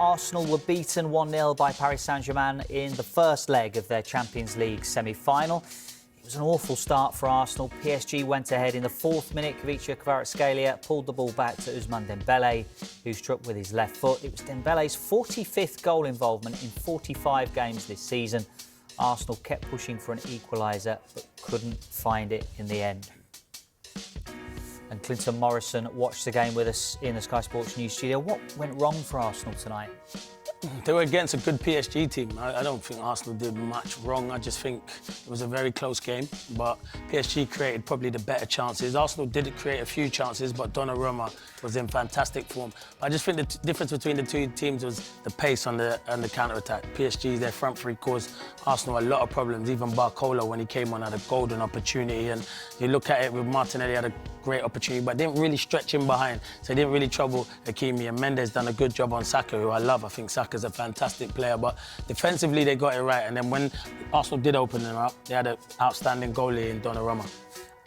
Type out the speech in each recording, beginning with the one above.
Arsenal were beaten 1-0 by Paris Saint-Germain in the first leg of their Champions League semi-final. It was an awful start for Arsenal. PSG went ahead in the 4th minute. Carragher pulled the ball back to Ousmane Dembele, who struck with his left foot. It was Dembele's 45th goal involvement in 45 games this season. Arsenal kept pushing for an equaliser, but couldn't find it in the end. And Clinton Morrison watched the game with us in the Sky Sports News studio. What went wrong for Arsenal tonight? They were against a good PSG team. I don't think Arsenal did much wrong. I just think it was a very close game, but PSG created probably the better chances. Arsenal did create a few chances, but Donnarumma was in fantastic form. I just think the difference between the two teams was the pace on the counter-attack. PSG, their front three, caused Arsenal a lot of problems. Even Barcelona, when he came on, had a golden opportunity. And you look at it with Martinelli, had a great opportunity, but didn't really stretch him behind. So he didn't really trouble Hakimi. And Mendes done a good job on Saka, who I love. I think Saka's a fantastic player, but defensively they got it right. And then when Arsenal did open them up, they had an outstanding goalie in Donnarumma.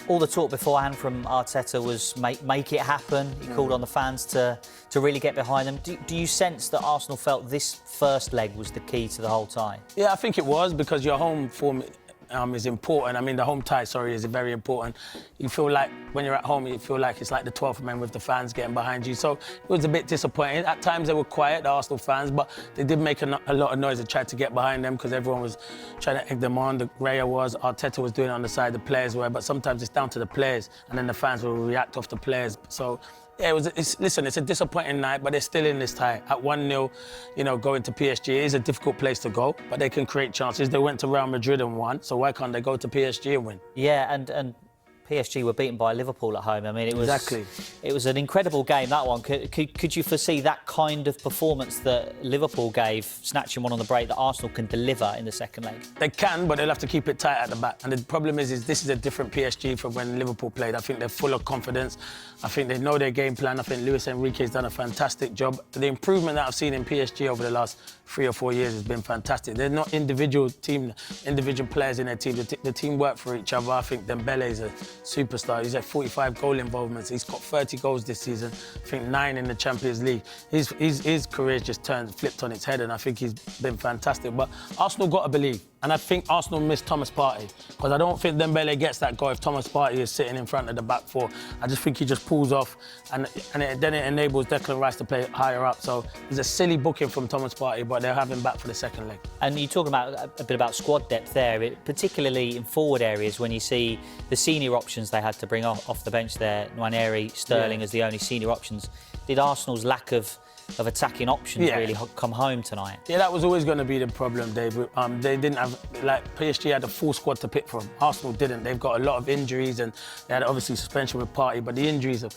All the talk beforehand from Arteta was make it happen. He called on the fans to really get behind them. Do you sense that Arsenal felt this first leg was the key to the whole tie? Yeah, I think it was, because your home form is important. I mean, the home tie, is very important. You feel like when you're at home, you feel like it's like the 12th man with the fans getting behind you. So it was a bit disappointing. At times they were quiet, the Arsenal fans, but they did make a lot of noise and tried to get behind them because everyone was trying to egg them on. The Raya was, Arteta was doing it on the side, the players were, but sometimes it's down to the players and then the fans will react off the players. So yeah, it's a disappointing night, but they're still in this tie. At 1-0, going to PSG, it is a difficult place to go, but they can create chances. They went to Real Madrid and won, so why can't they go to PSG and win? Yeah, and PSG were beaten by Liverpool at home. I mean, it was an incredible game, that one. Could you foresee that kind of performance that Liverpool gave, snatching one on the break, that Arsenal can deliver in the second leg? They can, but they'll have to keep it tight at the back. And the problem is this is a different PSG from when Liverpool played. I think they're full of confidence. I think they know their game plan. I think Luis Enrique's done a fantastic job. The improvement that I've seen in PSG over the last 3 or 4 years has been fantastic. They're not individual players in their team. The team work for each other. I think Dembele's a superstar. He's had 45 goal involvements. He's got 30 goals this season. I think 9 in the Champions League. His career's just flipped on its head, and I think he's been fantastic. But Arsenal got to believe. And I think Arsenal missed Thomas Partey, because I don't think Dembele gets that goal if Thomas Partey is sitting in front of the back four. I just think he just pulls off, and then it enables Declan Rice to play higher up. So it's a silly booking from Thomas Partey, but they'll have him back for the second leg. And you talk about a bit about squad depth there, particularly in forward areas when you see the senior options they had to bring off the bench there, Nwaneri, Sterling as the only senior options. Did Arsenal's lack of attacking options really come home tonight? Yeah, that was always going to be the problem, Dave. They didn't have, PSG had a full squad to pick from. Arsenal didn't. They've got a lot of injuries, and they had obviously suspension with Partey, but the injuries have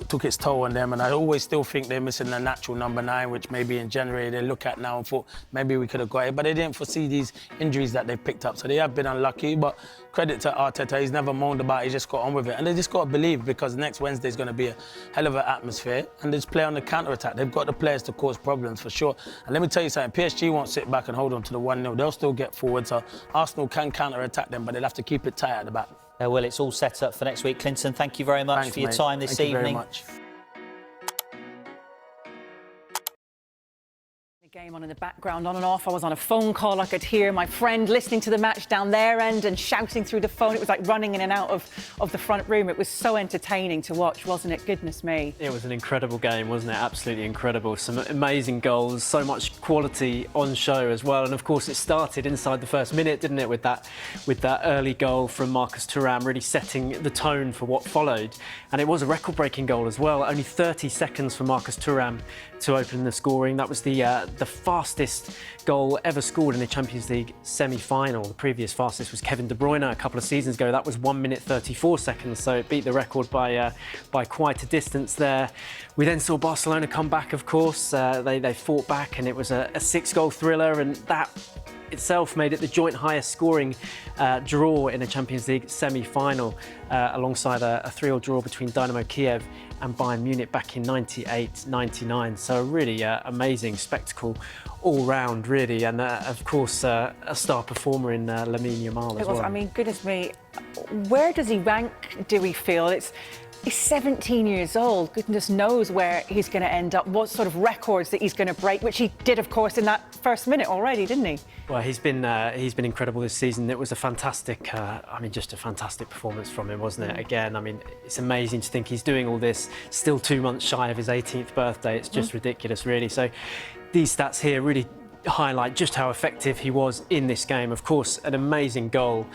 took its toll on them, and I always still think they're missing a natural number 9, which maybe in January they look at now and thought maybe we could have got it, but they didn't foresee these injuries that they've picked up, so they have been unlucky. But credit to Arteta, he's never moaned about it, he's just got on with it, and they just got to believe, because next Wednesday's going to be a hell of an atmosphere, and they just play on the counter-attack. They've got the players to cause problems for sure. And let me tell you something, PSG won't sit back and hold on to the 1-0. They'll still get forward, so Arsenal can counter-attack them, but they'll have to keep it tight at the back. Well, it's all set up for next week. Clinton, thank you very much for your time this evening. Thank you very much. Game on in the background, on and off. I was on a phone call. I could hear my friend listening to the match down their end and shouting through the phone. It was like running in and out of the front room. It was so entertaining to watch, wasn't it? Goodness me. It was an incredible game, wasn't it? Absolutely incredible. Some amazing goals, so much quality on show as well. And of course, it started inside the first minute, didn't it? With that early goal from Marcus Thuram, really setting the tone for what followed. And it was a record-breaking goal as well. Only 30 seconds for Marcus Thuram to open the scoring. That was the fastest goal ever scored in the Champions League semi-final. The previous fastest was Kevin De Bruyne a couple of seasons ago. That was 1 minute 34 seconds, so it beat the record by quite a distance there. We then saw Barcelona come back, of course. They fought back, and it was a 6-goal thriller, and that itself made it the joint highest scoring draw in a Champions League semi-final, alongside a 3-3 draw between Dynamo Kiev and Bayern Munich back in 98-99. So a really amazing spectacle all round, really, and of course a star performer in Lamine Yamal as well. I mean, goodness me, where does he rank, do we feel? He's 17 years old. Goodness knows where he's going to end up, what sort of records that he's going to break, which he did, of course, in that first minute already, didn't he? Well, he's been incredible this season. It was a fantastic, just a fantastic performance from him, wasn't it? Again, I mean, it's amazing to think he's doing all this still 2 months shy of his 18th birthday. It's just ridiculous, really. So these stats here really highlight just how effective he was in this game. Of course, an amazing goal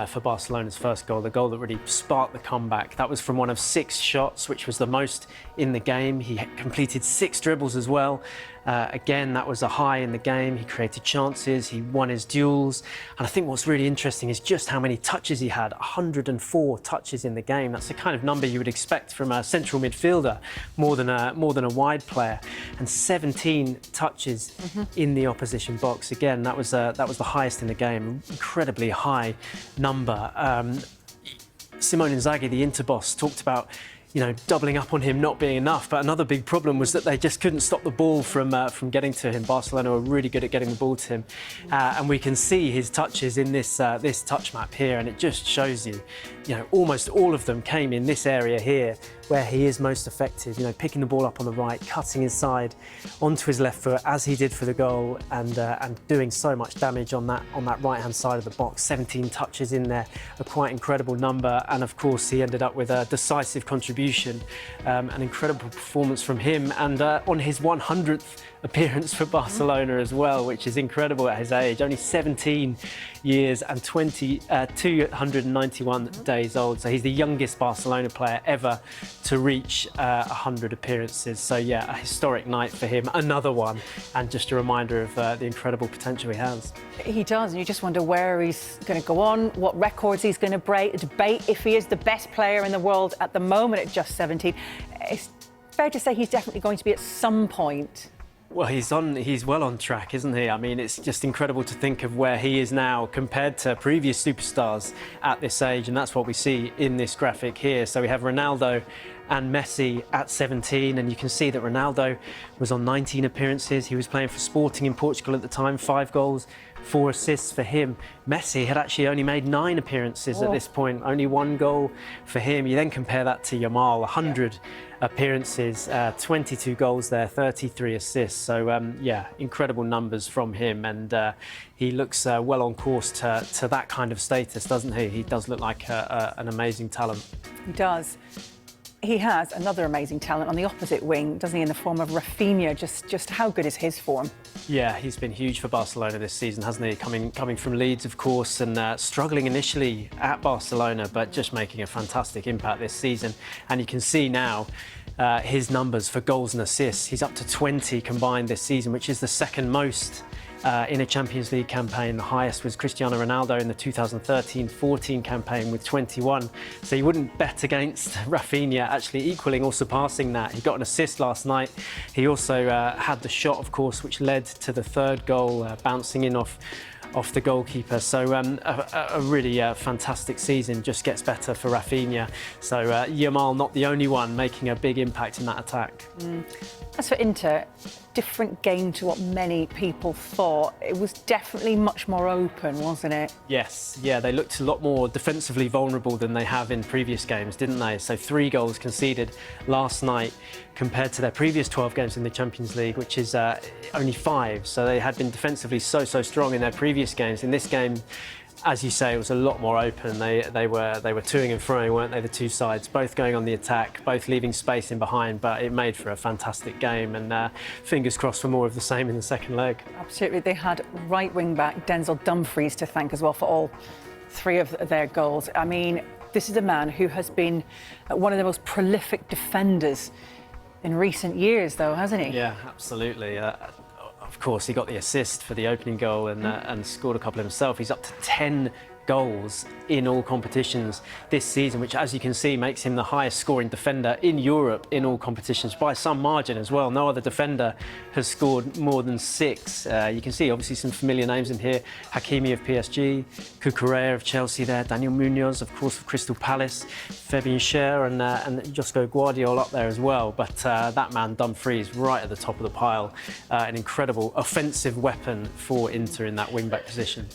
for Barcelona's first goal, the goal that really sparked the comeback. That was from one of 6 shots, which was the most in the game. He completed 6 dribbles as well. Again, that was a high in the game. He created chances, he won his duels. And I think what's really interesting is just how many touches he had. 104 touches in the game. That's the kind of number you would expect from a central midfielder, more than a wide player. And 17 touches in the opposition box. Again, that was the highest in the game. Incredibly high number. Simone Inzaghi, the Inter boss, talked about doubling up on him not being enough. But another big problem was that they just couldn't stop the ball from getting to him. Barcelona were really good at getting the ball to him. And we can see his touches in this touch map here. And it just shows you, almost all of them came in this area here where he is most effective. Picking the ball up on the right, cutting inside onto his left foot as he did for the goal, and doing so much damage on that right-hand side of the box. 17 touches in there, a quite incredible number. And of course, he ended up with a decisive contribution, an incredible performance from him, and on his 100th appearance for Barcelona as well, which is incredible at his age. Only 17 years and 291 days old. So he's the youngest Barcelona player ever to reach 100 appearances. So yeah, a historic night for him, another one, and just a reminder of the incredible potential he has. He does, and you just wonder where he's going to go on, what records he's going to break, a debate if he is the best player in the world at the moment at just 17. It's fair to say he's definitely going to be at some point. Well, he's well on track, isn't he? I mean, it's just incredible to think of where he is now compared to previous superstars at this age, and that's what we see in this graphic here. So we have Ronaldo and Messi at 17, and you can see that Ronaldo was on 19 appearances. He was playing for Sporting in Portugal at the time, 5 goals, 4 assists for him. Messi had actually only made 9 appearances at this point, only 1 goal for him. You then compare that to Yamal, 100 appearances, 22 goals there, 33 assists. So, incredible numbers from him. And he looks well on course to that kind of status, doesn't he? He does look like an amazing talent. He does. He has another amazing talent on the opposite wing, doesn't he, in the form of Rafinha. Just how good is his form? Yeah, he's been huge for Barcelona this season, hasn't he? Coming from Leeds, of course, and struggling initially at Barcelona, but just making a fantastic impact this season. And you can see now his numbers for goals and assists. He's up to 20 combined this season, which is the second most in a Champions League campaign. The highest was Cristiano Ronaldo in the 2013-14 campaign with 21. So you wouldn't bet against Rafinha actually equaling or surpassing that. He got an assist last night. He also had the shot, of course, which led to the 3rd goal, bouncing in off the goalkeeper. So a really fantastic season. Just gets better for Rafinha. So Yamal not the only one making a big impact in that attack. As for Inter, different game to what many people thought. It was definitely much more open, wasn't it? Yes, yeah, they looked a lot more defensively vulnerable than they have in previous games, didn't they? So 3 goals conceded last night compared to their previous 12 games in the Champions League, which is only 5. So they had been defensively so strong in their previous games. In this game, as you say, it was a lot more open. They were toing and froing, weren't they, the two sides, both going on the attack, both leaving space in behind, but it made for a fantastic game, and fingers crossed for more of the same in the second leg. Absolutely. They had right wing back Denzel Dumfries to thank as well for all 3 of their goals. I mean, this is a man who has been one of the most prolific defenders in recent years, though, hasn't he? Yeah, absolutely. Of course, he got the assist for the opening goal and scored a couple himself. He's up to 10 goals in all competitions this season, which, as you can see, makes him the highest scoring defender in Europe in all competitions by some margin as well. No other defender has scored more than 6. You can see obviously some familiar names in here: Hakimi of PSG, Carragher of Chelsea there, Daniel Munoz, of course, of Crystal Palace, Fabian Schär and Josko Guardiola up there as well. But that man Dumfries right at the top of the pile, an incredible offensive weapon for Inter in that wing-back position.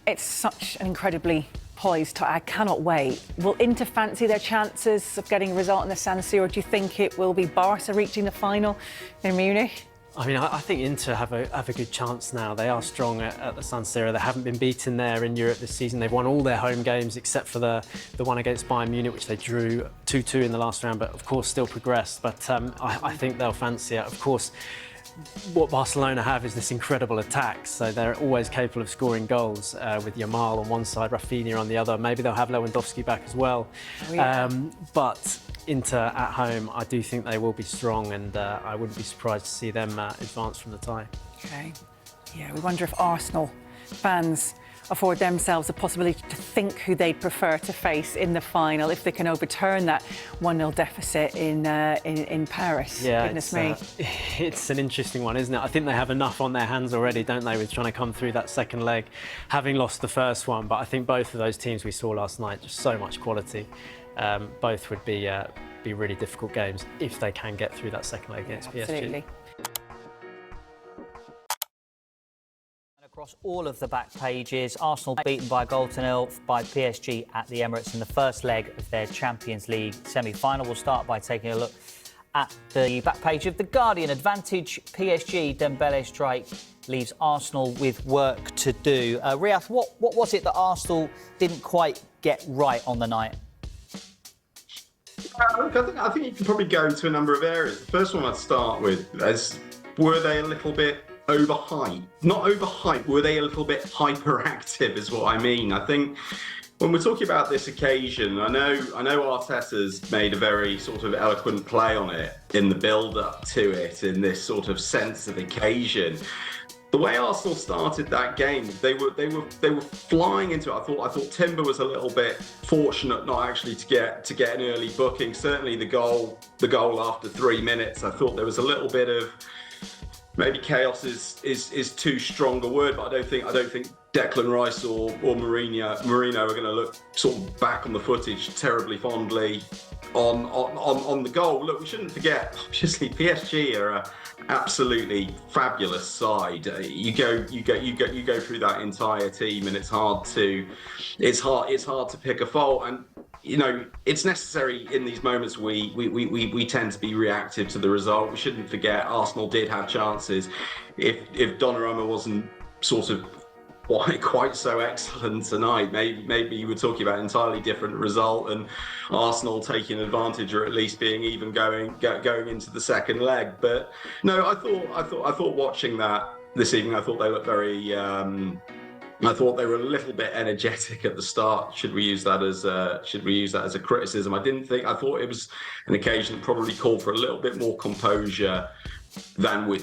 It's such an incredibly poised. I cannot wait. Will Inter fancy their chances of getting a result in the San Siro, or do you think it will be Barca reaching the final in Munich? I mean, I think Inter have a good chance now. They are strong at the San Siro. They haven't been beaten there in Europe this season. They've won all their home games except for the one against Bayern Munich, which they drew 2-2 in the last round, but of course still progressed. But I think they'll fancy it. Of course, what Barcelona have is this incredible attack, so they're always capable of scoring goals with Yamal on one side, Rafinha on the other. Maybe they'll have Lewandowski back as well. Oh, yeah. But Inter at home, I do think they will be strong, and I wouldn't be surprised to see them advance from the tie. Okay. Yeah, we wonder if Arsenal fans afford themselves the possibility to think who they'd prefer to face in the final if they can overturn that 1-0 deficit in Paris. Yeah, goodness me. It's an interesting one, isn't it? I think they have enough on their hands already, don't they, with trying to come through that second leg, having lost the first one. But I think both of those teams we saw last night, just so much quality. Both would be really difficult games if they can get through that second leg against PSG. Absolutely. Across all of the back pages, Arsenal beaten by a goal to nil by PSG at the Emirates in the first leg of their Champions League semi-final. We'll start by taking a look at the back page of The Guardian. Advantage PSG, Dembele strike leaves Arsenal with work to do. Riyadh, what was it that Arsenal didn't quite get right on the night? I think you can probably go to a number of areas. The first one I'd start with is, were they a little bit overhyped? Not overhyped, were they a little bit hyperactive is what I mean. I think when we're talking about this occasion, I know Arteta's made a very sort of eloquent play on it in the build-up to it, in this sort of sense of occasion. The way Arsenal started that game, they were flying into it. I thought Timber was a little bit fortunate not actually to get an early booking. Certainly the goal after 3 minutes, I thought there was a little bit of, maybe chaos is too strong a word, but I don't think Declan Rice or Mourinho are going to look sort of back on the footage terribly fondly on the goal. Look, we shouldn't forget, obviously PSG are a absolutely fabulous side. You go through that entire team, and it's hard to pick a fault. And you know, it's necessary in these moments. We tend to be reactive to the result. We shouldn't forget Arsenal did have chances. If Donnarumma wasn't sort of quite so excellent tonight, maybe you were talking about an entirely different result, and Arsenal taking advantage, or at least being even going into the second leg. But no, I thought watching that this evening, I thought they looked very. I thought they were a little bit energetic at the start. Should we use that as a criticism? I thought it was an occasion that probably called for a little bit more composure than we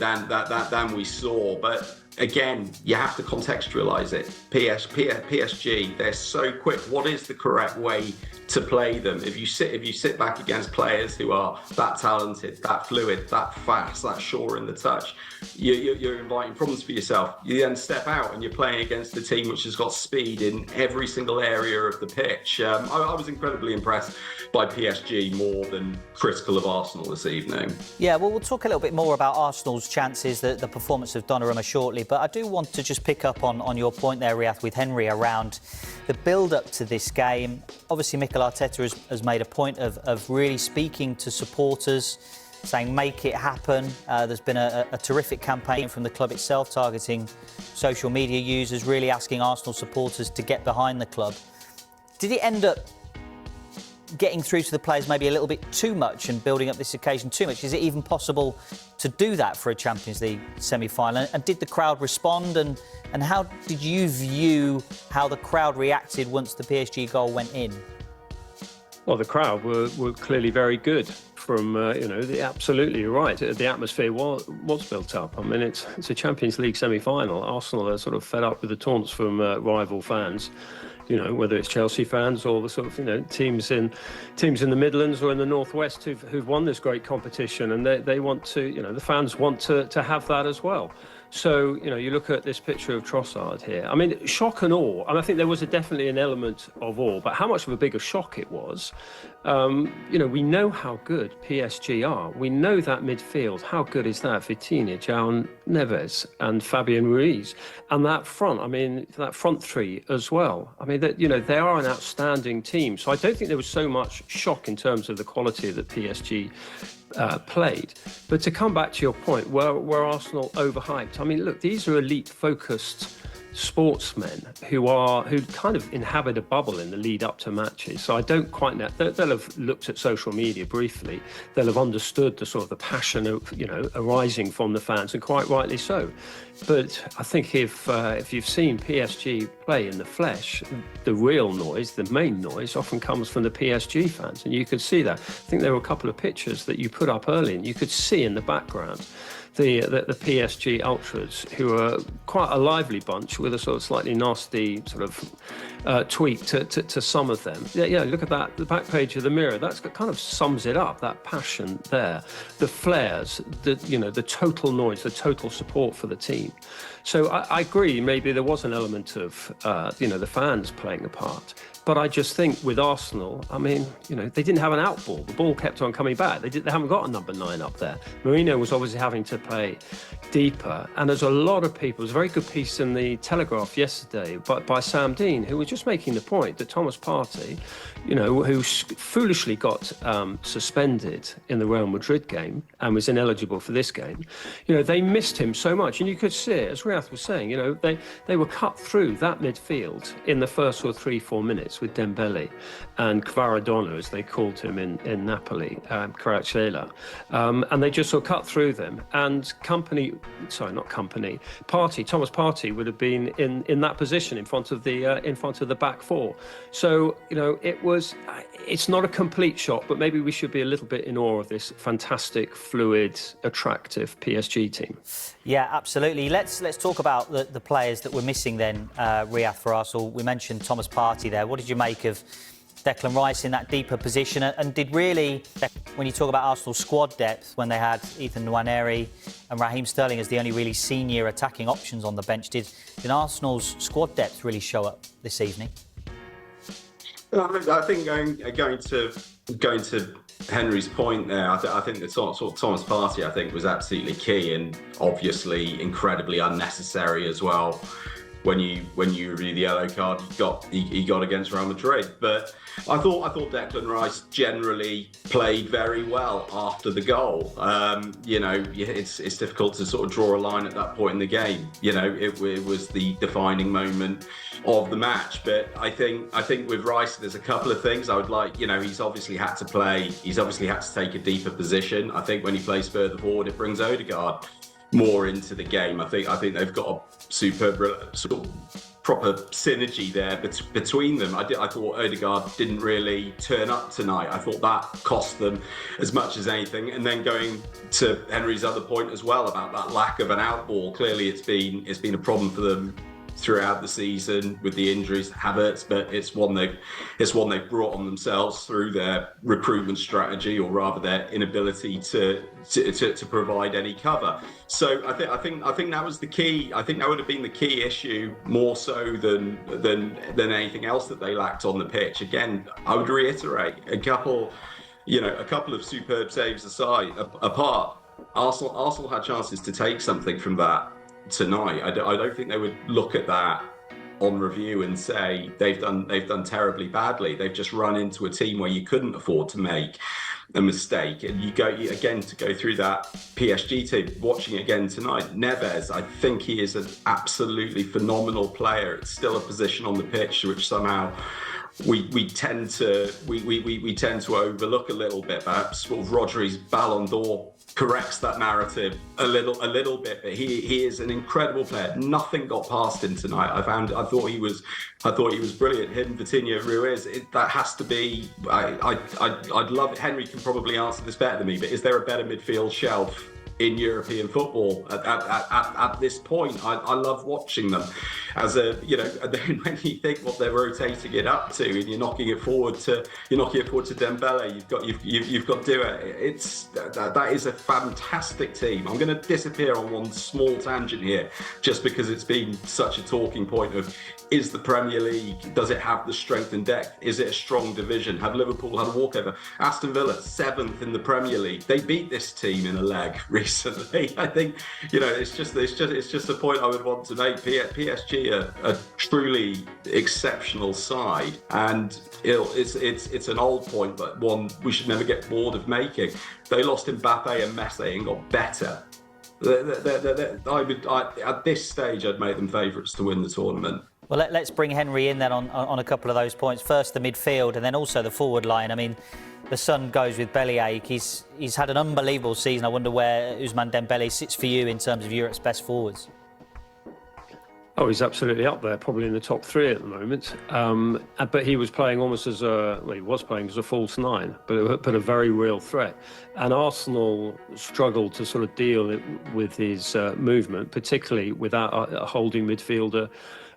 saw. But again, you have to contextualise it. PSG, they're so quick. What is the correct way to play them? If you sit back against players who are that talented, that fluid, that fast, that sure in the touch, you're inviting problems for yourself. You then step out and you're playing against a team which has got speed in every single area of the pitch. I was incredibly impressed by PSG, more than critical of Arsenal this evening. Yeah, well, we'll talk a little bit more about Arsenal's chances, the performance of Donnarumma shortly, but I do want to just pick up on your point there, Riyadh, with Henry around the build-up to this game. Obviously, Mikel Arteta has made a point of really speaking to supporters, saying make it happen. There's been a terrific campaign from the club itself targeting social media users, really asking Arsenal supporters to get behind the club. Did it end up getting through to the players maybe a little bit too much and building up this occasion too much? Is it even possible to do that for a Champions League semi-final? And did the crowd respond? And how did you view how the crowd reacted once the PSG goal went in? Well, the crowd were clearly very good. Absolutely, you're right. The atmosphere was built up. I mean, it's a Champions League semi-final. Arsenal are sort of fed up with the taunts from rival fans. You know, whether it's Chelsea fans or the sort of teams in the Midlands or in the Northwest who've won this great competition, and they want to, the fans want to have that as well. So, you look at this picture of Trossard here. I mean, shock and awe. And I think there was definitely an element of awe, but how much of a bigger shock it was. We know how good PSG are. We know that midfield. How good is that? Vitinha, João Neves and Fabian Ruiz. And that front three as well. I mean, they are an outstanding team. So I don't think there was so much shock in terms of the quality that PSG played. But to come back to your point, were Arsenal overhyped? I mean, look, these are elite-focused sportsmen who kind of inhabit a bubble in the lead up to matches. So I don't quite know. They'll have looked at social media briefly. They'll have understood the sort of the passion of, arising from the fans, and quite rightly so. But I think if you've seen PSG play in the flesh, the real noise, the main noise, often comes from the PSG fans, and you could see that. I think there were a couple of pictures that you put up early, and you could see in the background the PSG ultras, who are quite a lively bunch with a sort of slightly nasty sort of tweak to some of them. Yeah, look at that, the back page of the Mirror. That's kind of sums it up, that passion there. The flares, the total noise, the total support for the team. So I agree, maybe there was an element of, the fans playing a part. But I just think with Arsenal, I mean, they didn't have an out ball. The ball kept on coming back. They haven't got a number 9 up there. Mourinho was obviously having to play deeper. And there's a lot of people. There's a very good piece in the Telegraph yesterday by Sam Dean, who was just making the point that Thomas Partey, who foolishly got suspended in the Real Madrid game and was ineligible for this game, they missed him so much. And you could see it, as Riyadh was saying, they were cut through that midfield in the first 3-4 minutes with Dembele and Kvaradona, as they called him in Napoli, Carragher, and they just sort of cut through them. And Thomas Partey would have been in that position in front of the back four. So it's not a complete shock, but maybe we should be a little bit in awe of this fantastic, fluid, attractive PSG team. Yeah, absolutely. Let's talk about the players that we're missing then, Riyadh, for Arsenal. We mentioned Thomas Partey there. What did you make of Declan Rice in that deeper position? And did really, when you talk about Arsenal's squad depth, when they had Ethan Nwaneri and Raheem Sterling as the only really senior attacking options on the bench, did Arsenal's squad depth really show up this evening? I think going to Henry's point there, I think the sort of Thomas Partey, I think, was absolutely key, and obviously incredibly unnecessary as well. When you review the yellow card he got against Real Madrid, but I thought Declan Rice generally played very well after the goal. It's difficult to sort of draw a line at that point in the game. It was the defining moment of the match. But I think with Rice, there's a couple of things I would like. He's obviously had to play. He's obviously had to take a deeper position. I think when he plays further forward, it brings Odegaard more into the game. I think they've got a superb sort of proper synergy there between them. I thought Odegaard didn't really turn up tonight. I thought that cost them as much as anything. And then going to Henry's other point as well about that lack of an out ball, clearly it's been a problem for them throughout the season with the injuries to Havertz, but it's one they've brought on themselves through their recruitment strategy, or rather their inability to provide any cover. So I think that was the key. I think that would have been the key issue more so than anything else that they lacked on the pitch. Again, I would reiterate a couple of superb saves apart. Arsenal had chances to take something from that tonight. I don't think they would look at that on review and say they've done terribly badly. They've just run into a team where you couldn't afford to make a mistake. And you go through that PSG team, watching it again tonight. Neves, I think he is an absolutely phenomenal player. It's still a position on the pitch which somehow we tend to overlook a little bit. Perhaps sort of Rodri's Ballon d'Or corrects that narrative a little bit, but he is an incredible player. Nothing got past him tonight. I thought he was brilliant. Him, Vitinha, Ruiz. That has to be. I'd love it. Henry can probably answer this better than me, but is there a better midfield shelf in European football at this point? I love watching them. as a, you know, and then when you think what they're rotating it up to, and you're knocking it forward to Dembele, you've got Dua. That is a fantastic team. I'm going to disappear on one small tangent here, just because it's been such a talking point of, is the Premier League, does it have the strength and depth? Is it a strong division? Have Liverpool had a walkover? Aston Villa, 7th in the Premier League. They beat this team in a leg recently. I think, you know, it's just a point I would want to make. PSG are a truly exceptional side, and it's an old point, but one we should never get bored of making. They lost Mbappe and Messi and got better. At this stage, I'd make them favourites to win the tournament. Well, let's bring Henry in then on a couple of those points. First, the midfield, and then also the forward line. I mean, the sun goes with bellyache. He's had an unbelievable season. I wonder where Ousmane Dembele sits for you in terms of Europe's best forwards. Oh, he's absolutely up there, probably in the top 3 at the moment. But he was playing almost as he was playing as a false 9, but a very real threat. And Arsenal struggled to sort of deal with his movement, particularly without a holding midfielder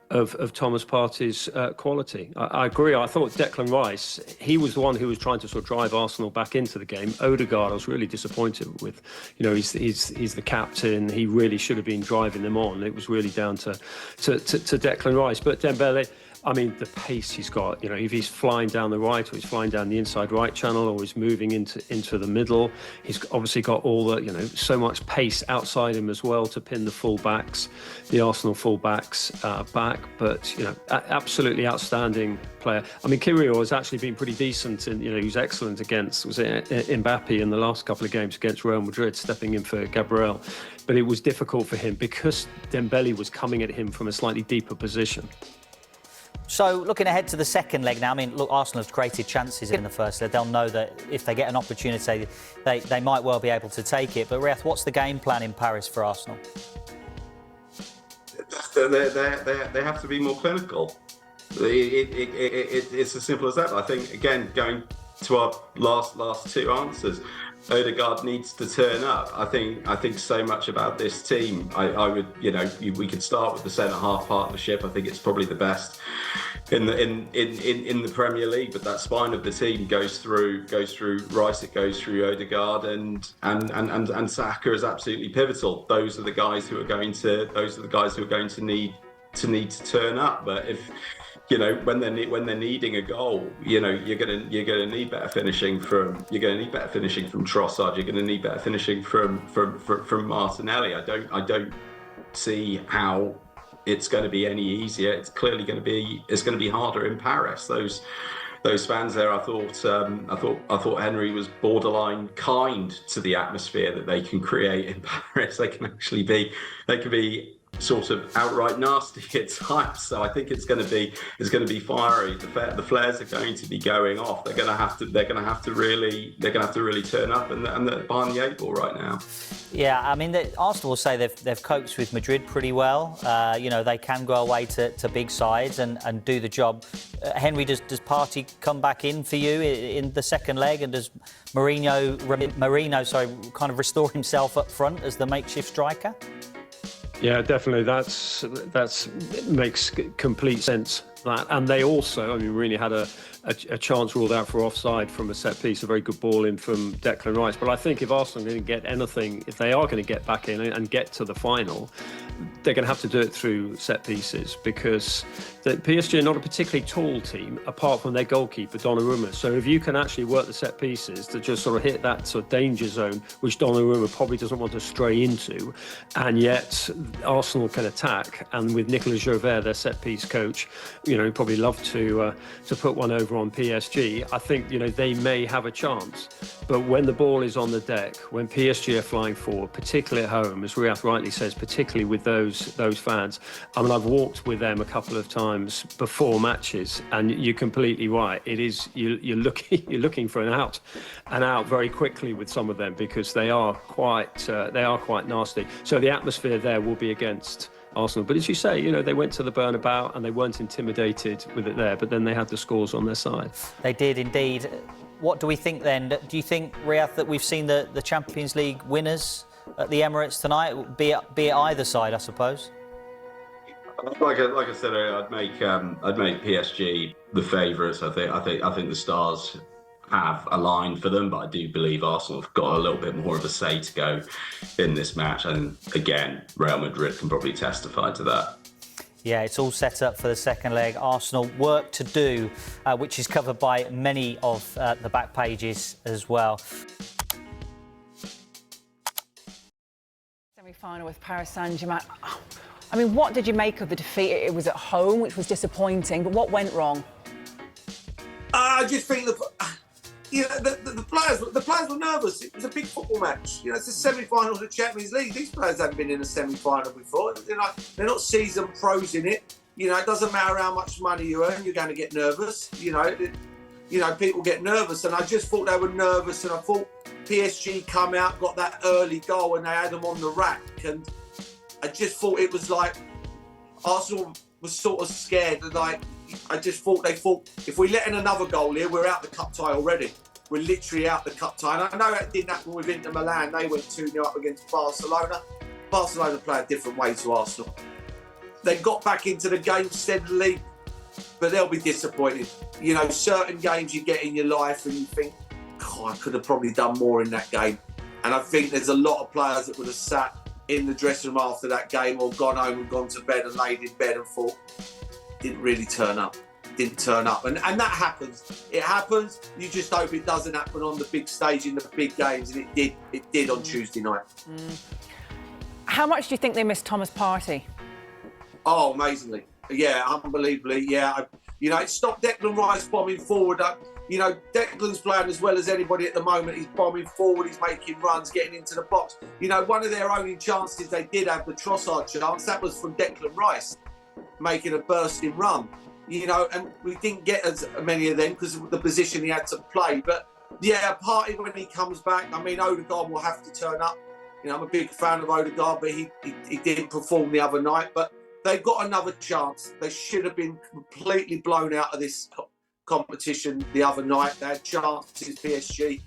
of Thomas Partey's quality. I agree. I thought Declan Rice, he was the one who was trying to sort of drive Arsenal back into the game. Odegaard, I was really disappointed with. You know, he's the captain. He really should have been driving them on. It was really down to Declan Rice. But Dembele, I mean, the pace he's got, you know, if he's flying down the right, or he's flying down the inside right channel, or he's moving into the middle, he's obviously got all the, you know, so much pace outside him as well to pin the fullbacks, the Arsenal fullbacks back. But, you know, absolutely outstanding player. I mean, Carragher has actually been pretty decent, and, you know, he was excellent against, was it Mbappe in the last couple of games against Real Madrid, stepping in for Gabriel. But it was difficult for him because Dembele was coming at him from a slightly deeper position. So, looking ahead to the second leg now, I mean, look, Arsenal have created chances in the first leg. They'll know that if they get an opportunity, they might well be able to take it. But, Riath, what's the game plan in Paris for Arsenal? They have to be more clinical. It's as simple as that. I think, again, going to our last two answers, Odegaard needs to turn up. I think so much about this team. I would, you know, we could start with the centre-half partnership. I think it's probably the best in the Premier League. But that spine of the team goes through Rice, it goes through Odegaard, and Saka is absolutely pivotal. Those are the guys who are going to need to turn up. But if, you know, when they're needing a goal, you know, you're gonna need better finishing from Trossard. You're gonna need better finishing from Martinelli. I don't see how it's going to be any easier. It's clearly going to be harder in Paris. Those fans there, I thought Henry was borderline kind to the atmosphere that they can create in Paris. They can be sort of outright nasty at times. So I think it's going to be fiery. The flares are going to be going off. They're going to have to really turn up, and they're behind the 8 ball right now. Yeah, I mean, Arsenal will say they've coped with Madrid pretty well. You know, they can go away to big sides and do the job. Henry, does Partey come back in for you in the second leg, and does Marino kind of restore himself up front as the makeshift striker? Yeah, definitely. That's makes complete sense. That, and they also, I mean, really had a chance ruled out for offside from a set piece, a very good ball in from Declan Rice. But I think if Arsenal are going to get anything, if they are going to get back in and get to the final, they're going to have to do it through set pieces, because the PSG are not a particularly tall team, apart from their goalkeeper, Donnarumma. So if you can actually work the set pieces to just sort of hit that sort of danger zone, which Donnarumma probably doesn't want to stray into, and yet Arsenal can attack, and with Nicolas Joubert, their set piece coach, you know, probably love to put one over on PSG, I think, you know, they may have a chance. But when the ball is on the deck, when PSG are flying forward, particularly at home, as Riath rightly says, particularly with those fans, I mean, I've walked with them a couple of times before matches, and you're completely right. It is you're looking for an out very quickly with some of them, because they are quite nasty. So the atmosphere there will be against Arsenal. But as you say, you know, they went to the Bernabeu and they weren't intimidated with it there, but then they had the scores on their side. They did indeed. What do we think then? Do you think, Riath, that we've seen the Champions League winners at the Emirates tonight, be it either side, I suppose? Like I said earlier, I'd make PSG the favourites. I think the stars have aligned for them, but I do believe Arsenal have got a little bit more of a say to go in this match. And again, Real Madrid can probably testify to that. Yeah, it's all set up for the second leg. Arsenal work to do, which is covered by many of the back pages as well. Semi-final with Paris Saint-Germain. I mean, what did you make of the defeat? It was at home, which was disappointing, but what went wrong? I just think the players were nervous. It was a big football match. You know, it's a semi-final of the Champions League. These players haven't been in a semi-final before. They're not seasoned pros in it. You know, it doesn't matter how much money you earn, you're going to get nervous. You know, people get nervous, and I just thought they were nervous. And I thought PSG come out, got that early goal, and they had them on the rack. And I just thought it was like Arsenal was sort of scared. Like, I just thought they thought, if we let in another goal here, we're out the cup tie already. We're literally out the cup tie. And I know that didn't happen with Inter Milan. They went 2-0 up against Barcelona. Barcelona play a different way to Arsenal. They got back into the game steadily, but they'll be disappointed. You know, certain games you get in your life and you think, oh, I could have probably done more in that game. And I think there's a lot of players that would have sat in the dressing room after that game or gone home and gone to bed and laid in bed and thought, didn't really turn up. Didn't turn up. And that happens. It happens. You just hope it doesn't happen on the big stage in the big games. And it did. It did on Tuesday night. How much do you think they missed Thomas Partey? Oh, amazingly. Yeah, unbelievably. Yeah. You know, it stopped Declan Rice bombing forward. You know, Declan's playing as well as anybody at the moment. He's bombing forward, he's making runs, getting into the box. You know, one of their only chances they did have, the Trossard chance, that was from Declan Rice, making a bursting run. You know, and we didn't get as many of them because of the position he had to play. But, yeah, Partey, when he comes back, I mean, Odegaard will have to turn up. You know, I'm a big fan of Odegaard, but he didn't perform the other night. But they've got another chance. They should have been completely blown out of this competition the other night. They had chances, PSG.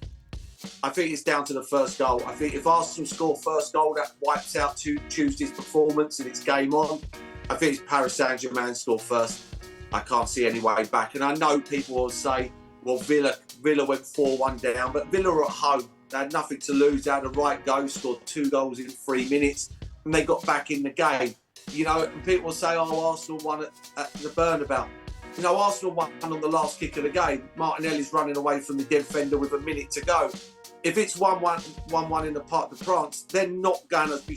I think it's down to the first goal. I think if Arsenal score first goal, that wipes out Tuesday's performance and it's game on. I think it's Paris Saint-Germain score first. I can't see any way back. And I know people will say, well, Villa went 4-1 down, but Villa are at home. They had nothing to lose. They had a right go, scored 2 goals in 3 minutes, and they got back in the game. You know, and people will say, oh, Arsenal won at the Bernabeu. You know, Arsenal won on the last kick of the game. Martinelli's running away from the defender with a minute to go. If it's 1-1 in the Parc de France, they're not going to be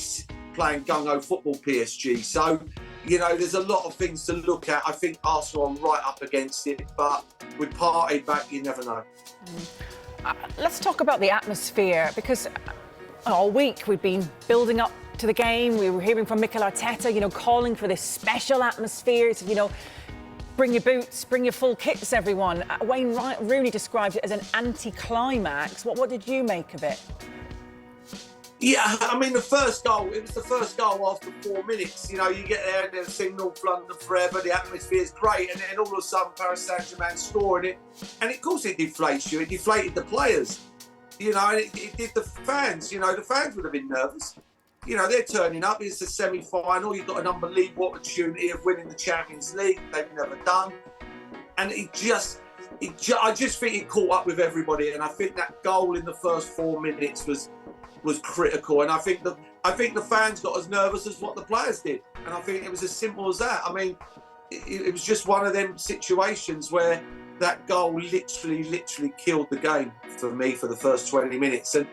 playing gung-ho football, PSG. So, you know, there's a lot of things to look at. I think Arsenal are right up against it, but with Partey back, you never know. Let's talk about the atmosphere, because all week we've been building up to the game. We were hearing from Mikel Arteta, you know, calling for this special atmosphere. So, you know, bring your boots, bring your full kits, everyone. Wayne Rooney described it as an anti-climax. What did you make of it? Yeah, I mean, it was the first goal after 4 minutes. You know, you get there and there's signal London forever, the atmosphere is great, and then all of a sudden Paris Saint-Germain scoring it. And of course it deflates you, it deflated the players. You know, and it did the fans. You know, the fans would have been nervous. You know, they're turning up, it's a semi-final, you've got an unbelievable opportunity of winning the Champions League, they've never done. And I just think it caught up with everybody, and I think that goal in the first 4 minutes was critical, and I think the fans got as nervous as what the players did, and I think it was as simple as that. I mean, it was just one of them situations where that goal literally killed the game for me for the first 20 minutes, and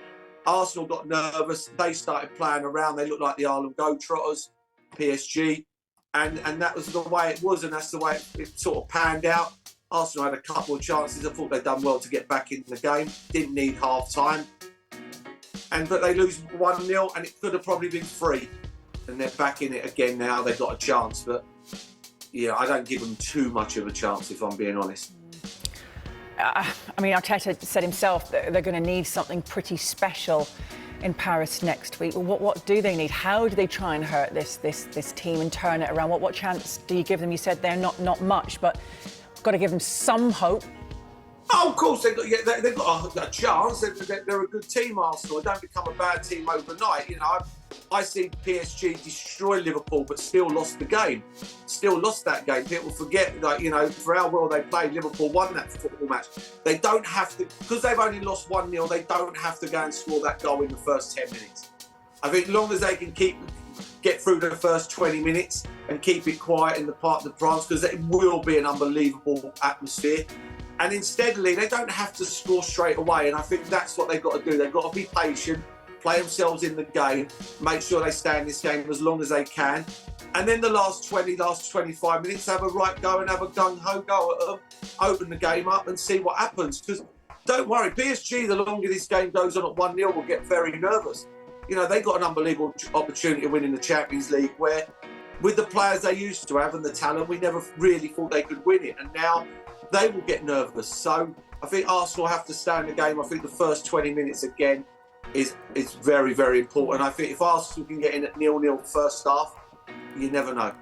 Arsenal got nervous. They started playing around. They looked like the Harlem Globetrotters, PSG, and that was the way it was, and that's the way it sort of panned out. Arsenal had a couple of chances. I thought they'd done well to get back in the game. Didn't need half time. But they lose 1-0, and it could have probably been 3. And they're back in it again now. They've got a chance, but yeah, I don't give them too much of a chance, if I'm being honest. I mean, Arteta said himself that they're going to need something pretty special in Paris next week. What do they need? How do they try and hurt this team and turn it around? What chance do you give them? You said they're not much, but got to give them some hope. Oh, of course, they've got a chance. They're a good team, Arsenal. They don't become a bad team overnight. You know, I see PSG destroy Liverpool, but still lost the game. Still lost that game. People forget that, you know, for how well they played, Liverpool won that football match. They don't have to, because they've only lost 1-0, they don't have to go and score that goal in the first 10 minutes. I think as long as they can get through the first 20 minutes and keep it quiet in the Parc des Princes, because it will be an unbelievable atmosphere. And insteadly, they don't have to score straight away. And I think that's what they've got to do. They've got to be patient, play themselves in the game, make sure they stay in this game as long as they can. And then the last 25 minutes, have a right go and have a gung-ho go at them, open the game up and see what happens. Because don't worry, PSG, the longer this game goes on at 1-0, will get very nervous. You know, they got an unbelievable opportunity of winning the Champions League where, with the players they used to have and the talent, we never really thought they could win it. And now they will get nervous. So I think Arsenal have to stay in the game. I think the first 20 minutes again is very, very important. I think if Arsenal can get in at 0-0 first half, you never know.